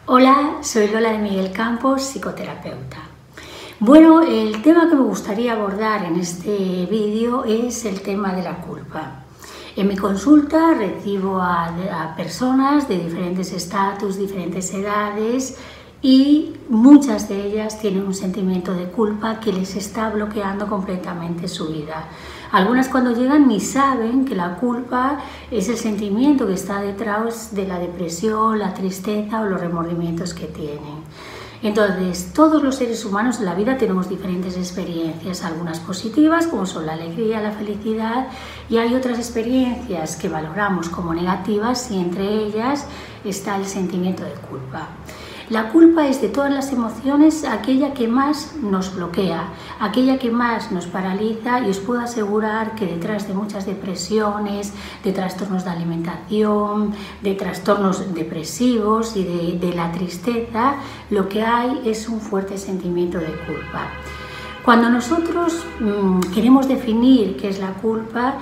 Hola, soy Lola de Miguel Campos, psicoterapeuta. Bueno, el tema que me gustaría abordar en este vídeo es el tema de la culpa. En mi consulta recibo a personas de diferentes estatus, diferentes edades y muchas de ellas tienen un sentimiento de culpa que les está bloqueando completamente su vida. Algunas cuando llegan ni saben que la culpa es el sentimiento que está detrás de la depresión, la tristeza o los remordimientos que tienen. Entonces, todos los seres humanos en la vida tenemos diferentes experiencias, algunas positivas como son la alegría, la felicidad, y hay otras experiencias que valoramos como negativas y entre ellas está el sentimiento de culpa. La culpa es de todas las emociones aquella que más nos bloquea, aquella que más nos paraliza, y os puedo asegurar que detrás de muchas depresiones, de trastornos de alimentación, de trastornos depresivos y de la tristeza, lo que hay es un fuerte sentimiento de culpa. Cuando nosotros queremos definir qué es la culpa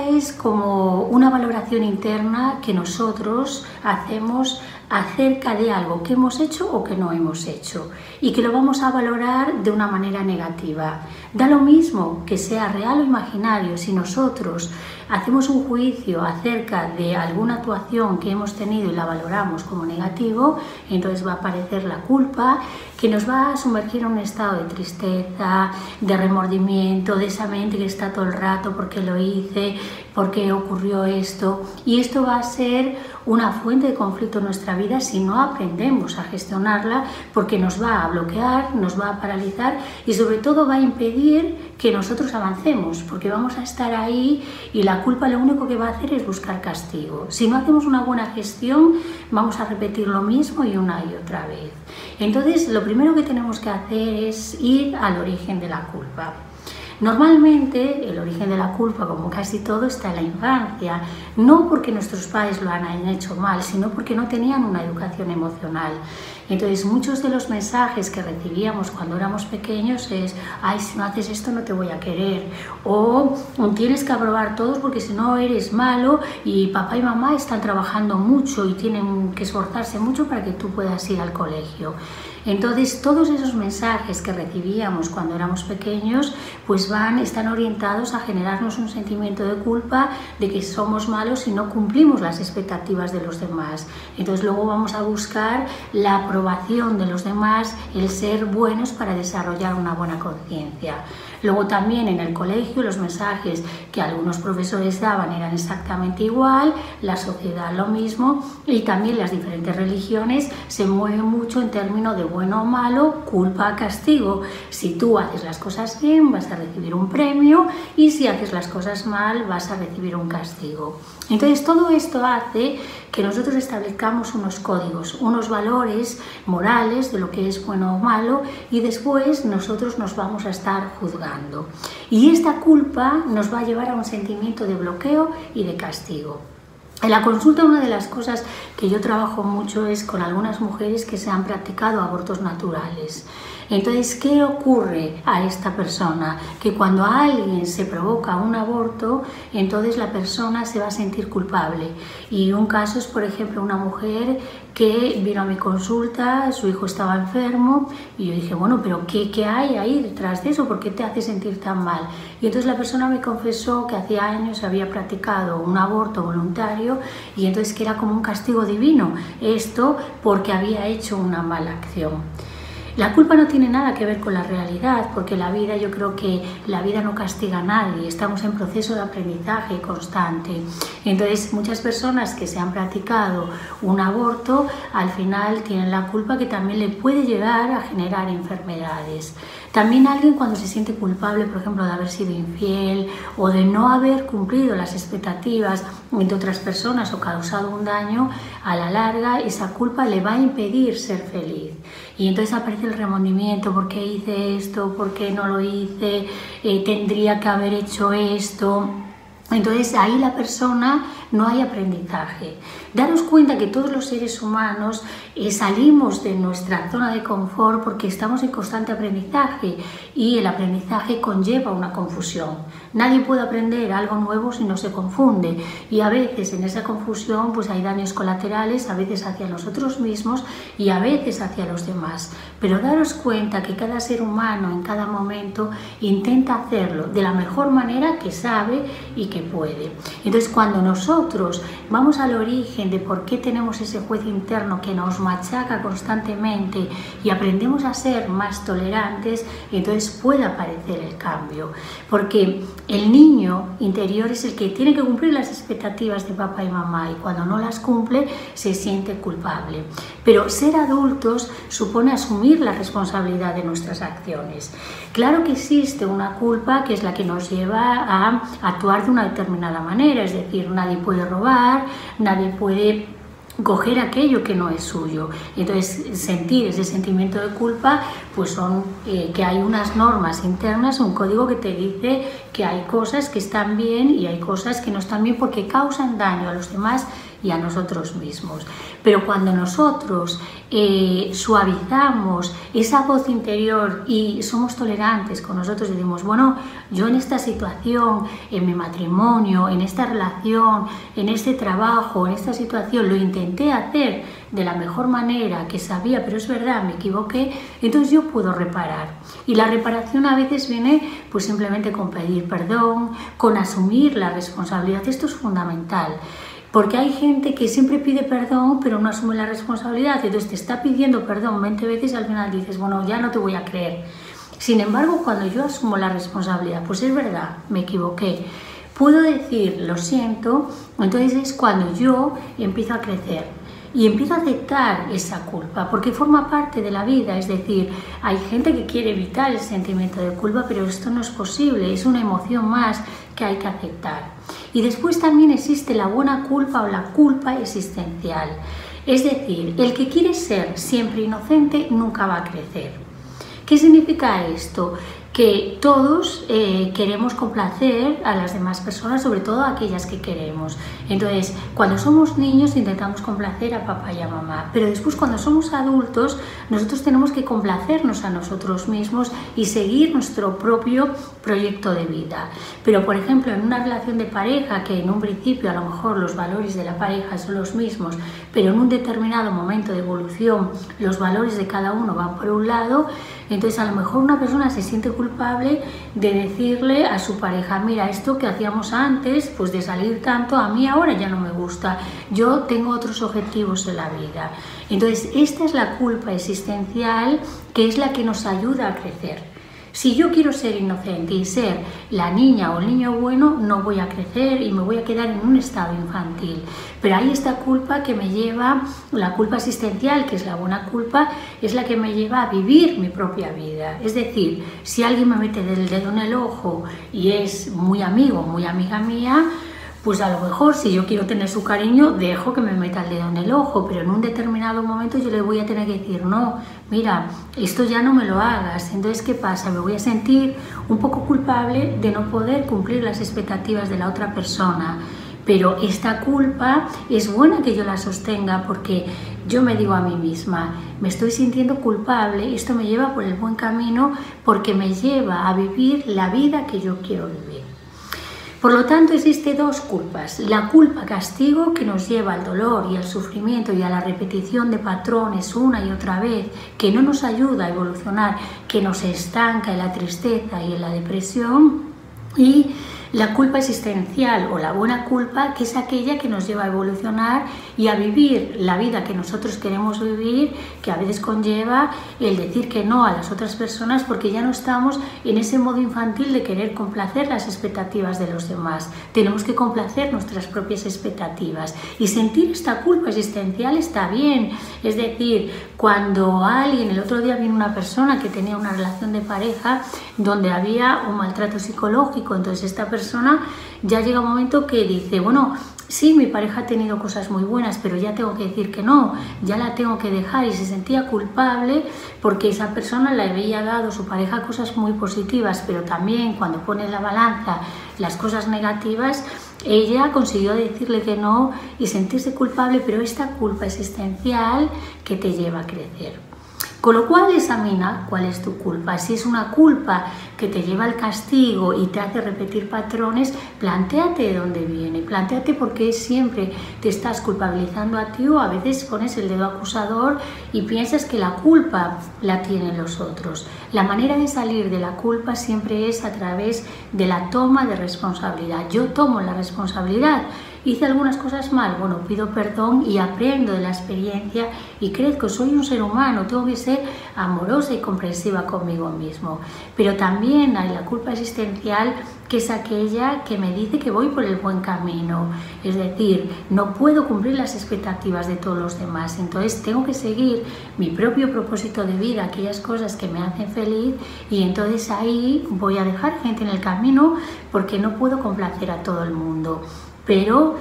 es como una valoración interna que nosotros hacemos acerca de algo que hemos hecho o que no hemos hecho y que lo vamos a valorar de una manera negativa. Da lo mismo que sea real o imaginario. Si nosotros hacemos un juicio acerca de alguna actuación que hemos tenido y la valoramos como negativo, entonces va a aparecer la culpa que nos va a sumergir en un estado de tristeza, de remordimiento, de esa mente que está todo el rato porque lo hice, porque ocurrió esto, y esto va a ser una fuente de conflicto en nuestra vida si no aprendemos a gestionarla, porque nos va a bloquear, nos va a paralizar y sobre todo va a impedir que nosotros avancemos, porque vamos a estar ahí y la culpa lo único que va a hacer es buscar castigo. Si no hacemos una buena gestión, vamos a repetir lo mismo y una y otra vez. Entonces, lo primero que tenemos que hacer es ir al origen de la culpa. Normalmente el origen de la culpa, como casi todo, está en la infancia, no porque nuestros padres lo han hecho mal, sino porque no tenían una educación emocional. Entonces, muchos de los mensajes que recibíamos cuando éramos pequeños es: ay, si no haces esto no te voy a querer, o tienes que aprobar todos porque si no eres malo, y papá y mamá están trabajando mucho y tienen que esforzarse mucho para que tú puedas ir al colegio. Entonces, todos esos mensajes que recibíamos cuando éramos pequeños pues están orientados a generarnos un sentimiento de culpa de que somos malos si no cumplimos las expectativas de los demás. Entonces luego vamos a buscar la aprobación de los demás, el ser buenos para desarrollar una buena conciencia. Luego también en el colegio los mensajes que algunos profesores daban eran exactamente igual, la sociedad lo mismo, y también las diferentes religiones se mueven mucho en términos de bueno o malo, culpa, castigo. Si tú haces las cosas bien vas a recibir un premio y si haces las cosas mal vas a recibir un castigo. Entonces todo esto hace que nosotros establezcamos unos códigos, unos valores morales de lo que es bueno o malo, y después nosotros nos vamos a estar juzgando. Y esta culpa nos va a llevar a un sentimiento de bloqueo y de castigo. En la consulta una de las cosas que yo trabajo mucho es con algunas mujeres que se han practicado abortos naturales. Entonces, ¿qué ocurre a esta persona? Que cuando a alguien se provoca un aborto, entonces la persona se va a sentir culpable. Y un caso es, por ejemplo, una mujer que vino a mi consulta, su hijo estaba enfermo, y yo dije, bueno, pero ¿qué hay ahí detrás de eso? ¿Por qué te hace sentir tan mal? Y entonces la persona me confesó que hacía años había practicado un aborto voluntario y entonces que era como un castigo divino, esto porque había hecho una mala acción. La culpa no tiene nada que ver con la realidad, porque la vida, yo creo que la vida no castiga a nadie, estamos en proceso de aprendizaje constante. Entonces, muchas personas que se han practicado un aborto, al final tienen la culpa que también le puede llegar a generar enfermedades. También alguien cuando se siente culpable, por ejemplo, de haber sido infiel o de no haber cumplido las expectativas de otras personas o causado un daño, a la larga esa culpa le va a impedir ser feliz. Y entonces aparece el remordimiento: ¿por qué hice esto? ¿Por qué no lo hice? Tendría que haber hecho esto. Entonces ahí la persona no hay aprendizaje. Daros cuenta que todos los seres humanos salimos de nuestra zona de confort porque estamos en constante aprendizaje y el aprendizaje conlleva una confusión. Nadie puede aprender algo nuevo si no se confunde y a veces en esa confusión pues hay daños colaterales, a veces hacia nosotros mismos y a veces hacia los demás. Pero daros cuenta que cada ser humano en cada momento intenta hacerlo de la mejor manera que sabe y que puede. Entonces cuando nosotros vamos al origen de por qué tenemos ese juez interno que nos machaca constantemente y aprendemos a ser más tolerantes, entonces puede aparecer el cambio. Porque el niño interior es el que tiene que cumplir las expectativas de papá y mamá y cuando no las cumple se siente culpable. Pero ser adultos supone asumir la responsabilidad de nuestras acciones. Claro que existe una culpa que es la que nos lleva a actuar de una determinada manera, es decir, nadie puede robar, nadie puede coger aquello que no es suyo. Entonces sentir ese sentimiento de culpa pues son que hay unas normas internas, un código que te dice que hay cosas que están bien y hay cosas que no están bien porque causan daño a los demás y a nosotros mismos. Pero cuando nosotros suavizamos esa voz interior y somos tolerantes con nosotros y decimos, bueno, yo en esta situación, en mi matrimonio, en esta relación, en este trabajo, en esta situación, lo intenté hacer de la mejor manera que sabía, pero es verdad, me equivoqué, entonces yo puedo reparar. Y la reparación a veces viene pues simplemente con pedir perdón, con asumir la responsabilidad. Esto es fundamental. Porque hay gente que siempre pide perdón pero no asume la responsabilidad, entonces te está pidiendo perdón 20 veces y al final dices, bueno, ya no te voy a creer. Sin embargo, cuando yo asumo la responsabilidad, pues es verdad, me equivoqué, puedo decir, lo siento, entonces es cuando yo empiezo a crecer. Y empiezo a aceptar esa culpa, porque forma parte de la vida, es decir, hay gente que quiere evitar el sentimiento de culpa, pero esto no es posible, es una emoción más que hay que aceptar. Y después también existe la buena culpa o la culpa existencial, es decir, el que quiere ser siempre inocente nunca va a crecer. ¿Qué significa esto? Que todos queremos complacer a las demás personas, sobre todo a aquellas que queremos. Entonces, cuando somos niños intentamos complacer a papá y a mamá, pero después cuando somos adultos nosotros tenemos que complacernos a nosotros mismos y seguir nuestro propio proyecto de vida. Pero, por ejemplo, en una relación de pareja, que en un principio a lo mejor los valores de la pareja son los mismos, pero en un determinado momento de evolución los valores de cada uno van por un lado, entonces a lo mejor una persona se siente culpable de decirle a su pareja, mira, esto que hacíamos antes, pues de salir tanto, a mí ahora ya no me gusta, yo tengo otros objetivos en la vida. Entonces esta es la culpa existencial que es la que nos ayuda a crecer. Si yo quiero ser inocente y ser la niña o el niño bueno, no voy a crecer y me voy a quedar en un estado infantil. Pero hay esta culpa que me lleva, la culpa existencial, que es la buena culpa, es la que me lleva a vivir mi propia vida. Es decir, si alguien me mete el dedo en el ojo y es muy amigo, muy amiga mía, pues a lo mejor si yo quiero tener su cariño, dejo que me meta el dedo en el ojo, pero en un determinado momento yo le voy a tener que decir, no, mira, esto ya no me lo hagas. Entonces, ¿qué pasa? Me voy a sentir un poco culpable de no poder cumplir las expectativas de la otra persona. Pero esta culpa es buena que yo la sostenga porque yo me digo a mí misma, me estoy sintiendo culpable, esto me lleva por el buen camino porque me lleva a vivir la vida que yo quiero vivir. Por lo tanto, existen dos culpas. La culpa castigo, que nos lleva al dolor y al sufrimiento y a la repetición de patrones una y otra vez, que no nos ayuda a evolucionar, que nos estanca en la tristeza y en la depresión. Y la culpa existencial o la buena culpa, que es aquella que nos lleva a evolucionar y a vivir la vida que nosotros queremos vivir, que a veces conlleva el decir que no a las otras personas porque ya no estamos en ese modo infantil de querer complacer las expectativas de los demás. Tenemos que complacer nuestras propias expectativas y sentir esta culpa existencial está bien. Es decir, cuando alguien, el otro día vino una persona que tenía una relación de pareja donde había un maltrato psicológico, entonces esta persona persona ya llega un momento que dice, bueno, sí, mi pareja ha tenido cosas muy buenas, pero ya tengo que decir que no, ya la tengo que dejar, y se sentía culpable porque esa persona le había dado, su pareja, cosas muy positivas, pero también cuando pone en la balanza las cosas negativas, ella consiguió decirle que no y sentirse culpable, pero esta culpa existencial que te lleva a crecer. Con lo cual, examina cuál es tu culpa. Si es una culpa que te lleva al castigo y te hace repetir patrones, plantéate de dónde viene, plantéate por qué siempre te estás culpabilizando a ti, o a veces pones el dedo acusador y piensas que la culpa la tienen los otros. La manera de salir de la culpa siempre es a través de la toma de responsabilidad. Yo tomo la responsabilidad. Hice algunas cosas mal, bueno, pido perdón y aprendo de la experiencia y crezco, soy un ser humano, tengo que ser amorosa y comprensiva conmigo mismo. Pero también hay la culpa existencial, que es aquella que me dice que voy por el buen camino, es decir, no puedo cumplir las expectativas de todos los demás, entonces tengo que seguir mi propio propósito de vida, aquellas cosas que me hacen feliz, y entonces ahí voy a dejar gente en el camino porque no puedo complacer a todo el mundo. Pero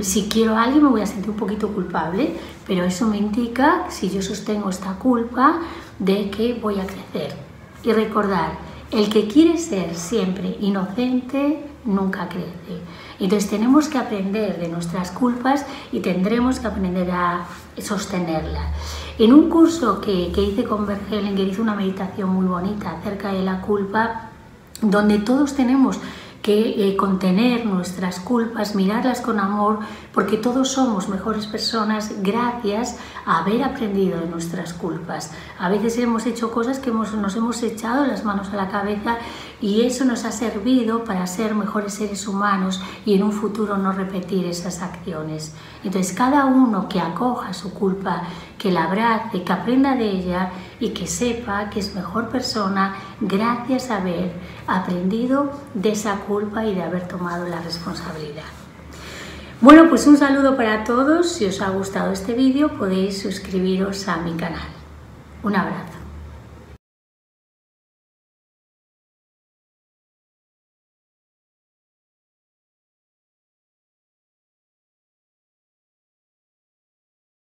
si quiero a alguien me voy a sentir un poquito culpable, pero eso me indica, si yo sostengo esta culpa, de que voy a crecer. Y recordar, el que quiere ser siempre inocente nunca crece. Entonces tenemos que aprender de nuestras culpas y tendremos que aprender a sostenerlas. En un curso que hice con Bert Hellinger, hice una meditación muy bonita acerca de la culpa, donde todos tenemos que contener nuestras culpas, mirarlas con amor, porque todos somos mejores personas gracias a haber aprendido de nuestras culpas. A veces hemos hecho cosas que nos hemos echado las manos a la cabeza, y eso nos ha servido para ser mejores seres humanos y en un futuro no repetir esas acciones. Entonces, cada uno que acoja su culpa, que la abrace, que aprenda de ella y que sepa que es mejor persona gracias a haber aprendido de esa culpa y de haber tomado la responsabilidad. Bueno, pues un saludo para todos. Si os ha gustado este vídeo, podéis suscribiros a mi canal. Un abrazo.